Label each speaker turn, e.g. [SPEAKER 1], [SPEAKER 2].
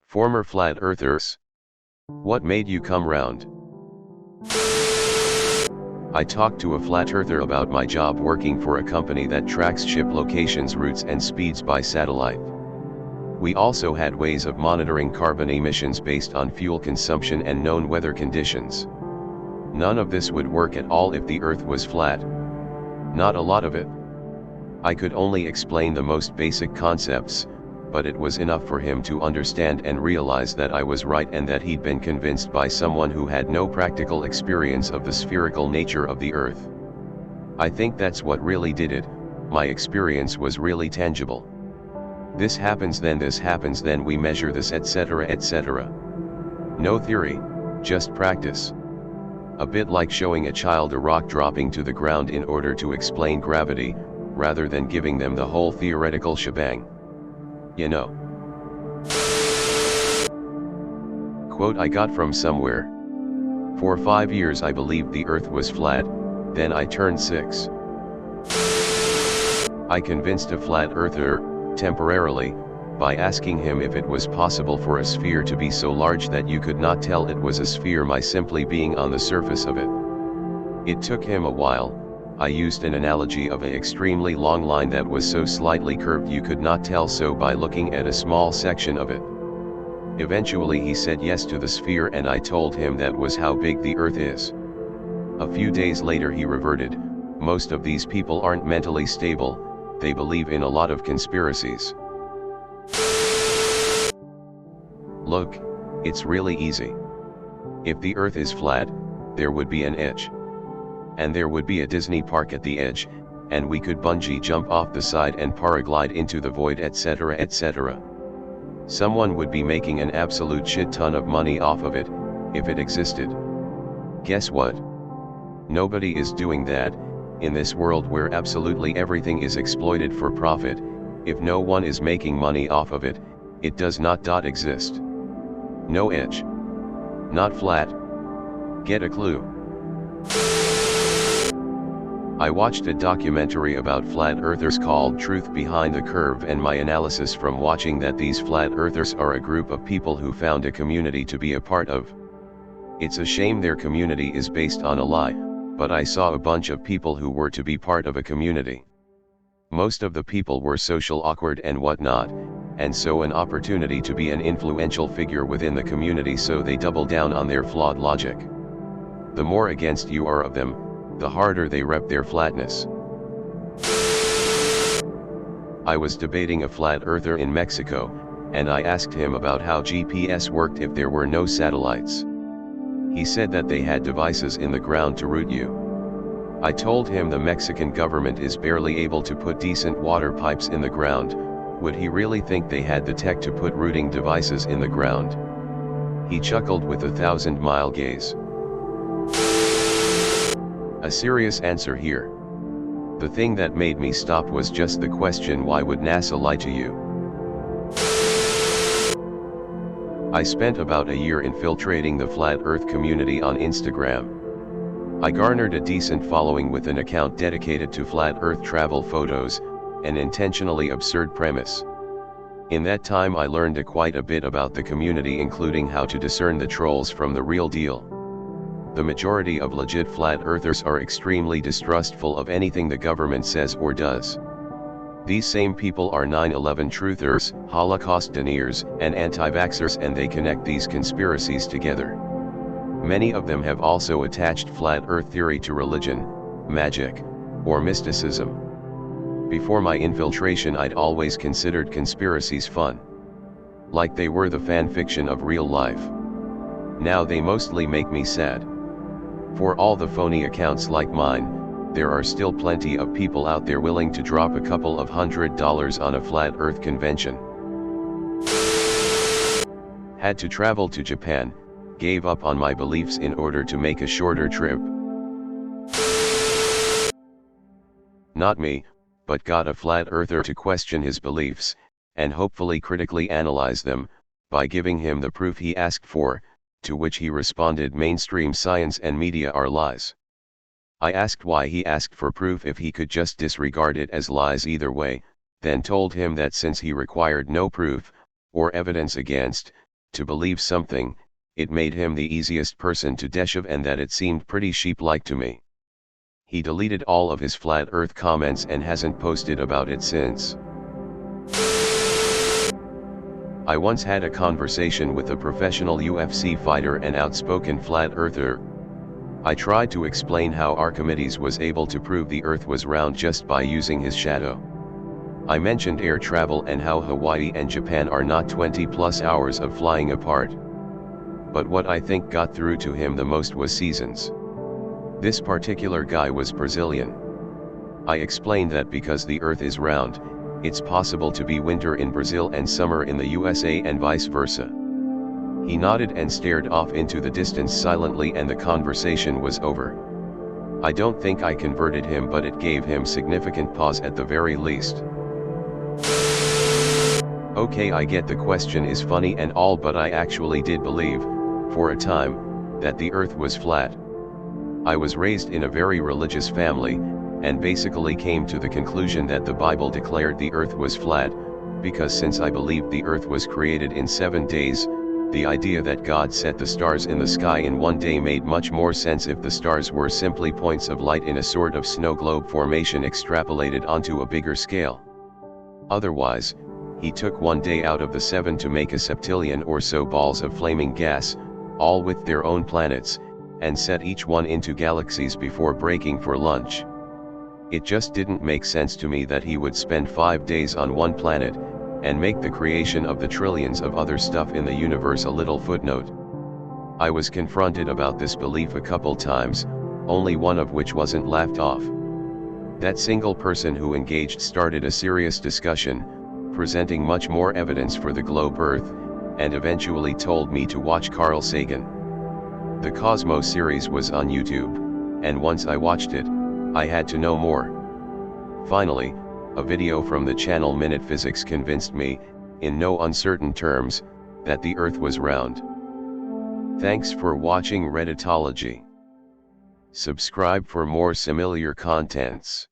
[SPEAKER 1] Former flat earthers. What made you come round? I talked to a flat earther about my job working for a company that tracks ship locations, routes and speeds by satellite. We also had ways of monitoring carbon emissions based on fuel consumption and known weather conditions. None of this would work at all if the Earth was flat. Not a lot of it. I could only explain the most basic concepts, but it was enough for him to understand and realize that I was right and that he'd been convinced by someone who had no practical experience of the spherical nature of the Earth. I think that's what really did it. My experience was really tangible. This happens, then we measure this, etc., etc. No theory, just practice. A bit like showing a child a rock dropping to the ground in order to explain gravity, rather than giving them the whole theoretical shebang. You know. Quote I got from somewhere. For 5 years I believed the Earth was flat, then I turned 6. I convinced a flat earther, temporarily, by asking him if it was possible for a sphere to be so large that you could not tell it was a sphere by simply being on the surface of it. It took him a while. I used an analogy of an extremely long line that was so slightly curved you could not tell so by looking at a small section of it. Eventually he said yes to the sphere and I told him that was how big the Earth is. A few days later he reverted. Most of these people aren't mentally stable, they believe in a lot of conspiracies. Look, it's really easy. If the Earth is flat, there would be an edge. And there would be a Disney park at the edge, and we could bungee jump off the side and paraglide into the void, etc., etc. Someone would be making an absolute shit ton of money off of it, if it existed. Guess what? Nobody is doing that. In this world where absolutely everything is exploited for profit, if no one is making money off of it, it does not exist. No edge. Not flat. Get a clue? I watched a documentary about flat earthers called Truth Behind the Curve, and my analysis from watching that these flat earthers are a group of people who found a community to be a part of. It's a shame their community is based on a lie, but I saw a bunch of people who were to be part of a community. Most of the people were social awkward and whatnot, and so an opportunity to be an influential figure within the community, so they double down on their flawed logic. The more against you are of them, the harder they rep their flatness. I was debating a flat earther in Mexico, and I asked him about how GPS worked if there were no satellites. He said that they had devices in the ground to route you. I told him the Mexican government is barely able to put decent water pipes in the ground. Would he really think they had the tech to put routing devices in the ground? He chuckled with a 1,000-mile gaze. A serious answer here. The thing that made me stop was just the question, why would NASA lie to you? I spent about a year infiltrating the flat earth community on Instagram. I garnered a decent following with an account dedicated to flat earth travel photos, an intentionally absurd premise. In that time I learned quite a bit about the community, including how to discern the trolls from the real deal. The majority of legit flat earthers are extremely distrustful of anything the government says or does. These same people are 9/11 truthers, Holocaust deniers, and anti-vaxxers, and they connect these conspiracies together. Many of them have also attached flat earth theory to religion, magic, or mysticism. Before my infiltration I'd always considered conspiracies fun. Like they were the fan fiction of real life. Now they mostly make me sad. For all the phony accounts like mine, there are still plenty of people out there willing to drop a couple of $100 on a flat earth convention. Had to travel to Japan, gave up on my beliefs in order to make a shorter trip. Not me, but got a flat earther to question his beliefs, and hopefully critically analyze them, by giving him the proof he asked for, to which he responded, mainstream science and media are lies. I asked why he asked for proof if he could just disregard it as lies either way, then told him that since he required no proof, or evidence against, to believe something, it made him the easiest person to deshive, and that it seemed pretty sheep-like to me. He deleted all of his flat earth comments and hasn't posted about it since. I once had a conversation with a professional UFC fighter and outspoken flat earther. I tried to explain how Archimedes was able to prove the earth was round just by using his shadow. I mentioned air travel and how Hawaii and Japan are not 20+ hours of flying apart. But what I think got through to him the most was seasons. This particular guy was Brazilian. I explained that because the earth is round, it's possible to be winter in Brazil and summer in the USA and vice versa. He nodded and stared off into the distance silently, and the conversation was over. I don't think I converted him, but it gave him significant pause at the very least. Okay, I get the question is funny and all, but I actually did believe, for a time, that the earth was flat. I was raised in a very religious family, and basically came to the conclusion that the Bible declared the earth was flat, because since I believed the earth was created in 7 days, the idea that God set the stars in the sky in 1 day made much more sense if the stars were simply points of light in a sort of snow globe formation extrapolated onto a bigger scale. Otherwise, he took 1 day out of the 7 to make a septillion or so balls of flaming gas, all with their own planets, and set each one into galaxies before breaking for lunch. It just didn't make sense to me that he would spend 5 days on one planet, and make the creation of the trillions of other stuff in the universe a little footnote. I was confronted about this belief a couple times, only one of which wasn't laughed off. That single person who engaged started a serious discussion, presenting much more evidence for the globe Earth, and eventually told me to watch Carl Sagan. The Cosmos series was on YouTube, and once I watched it, I had to know more. Finally, a video from the channel Minute Physics convinced me, in no uncertain terms, that the Earth was round. Thanks for watching Redditology. Subscribe for more similar contents.